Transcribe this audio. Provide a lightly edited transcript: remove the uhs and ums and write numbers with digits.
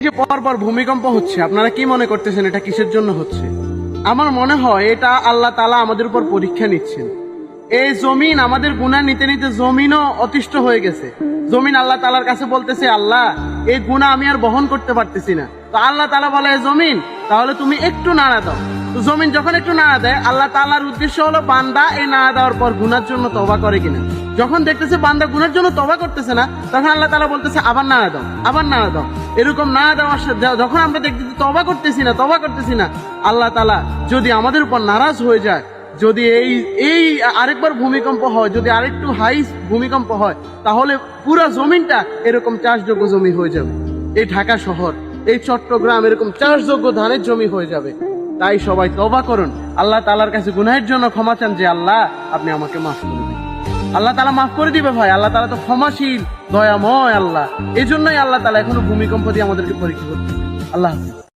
যে পরপর ভূমিকম্প হচ্ছে, আপনারা কি মনে করতেছেন এটা কিসের জন্য হচ্ছে? আমার মনে হয় এটা আল্লাহ তাআলা আমাদের উপর পরীক্ষা নিচ্ছেন। এই জমিন আমাদের গুনাহ নিতে নিতে জমিনও অতিষ্ঠ হয়ে গেছে। জমিন আল্লাহ তাআলার কাছে বলতেছে, আল্লাহ এই গুনাহ আমি আর বহন করতে পারতেছি না। তো আল্লাহ তাআলা বলে, জমিন তাহলে তুমি একটু নাড়া দাও। তো জমিন যখন একটু নাড়া দেয়, আল্লাহ তাআলার উদ্দেশ্য হলো বান্দা এই নাড়া দেওয়ার পর গুনার জন্য তওবা করে কিনা। যখন দেখতেছে বান্দা গুনার জন্য তওবা করতেছে না, তখন আল্লাহ তাআলা বলতেছে আবার নাড়া দাও, আবার নাড়া দাও। এরকম নাড়া দেওয়ার যখন আমরা দেখতেছি তওবা করতেছি না, আল্লাহ তাআলা যদি আমাদের উপর নারাজ হয়ে যায়, যদি এই আরেকবার ভূমিকম্প হয়, যদি আরেকটু হাই ভূমিকম্প হয়, তাহলে পুরো জমিনটা এরকম চাষযোগ্য জমি হয়ে যাবে। এই ঢাকা শহর, এই চট্টগ্রাম এরকম চাষযোগ্য ধানের জমি হয়ে যাবে। তাই সবাই তওবা করুন, আল্লাহ তাআলার কাছে গুনাহের জন্য ক্ষমা চান যে আল্লাহ আপনি আমাকে মাফ করে দিন। আল্লাহ তাআলা মাফ করে দিবে ভাই। আল্লাহ তাআলা তো ক্ষমাশীল, দয়াময় আল্লাহ। এই জন্যই আল্লাহ তাআলা এখনো ভূমিকম্প দিয়ে আমাদেরকে পরীক্ষা করতেছে। আল্লাহ হাফেজ।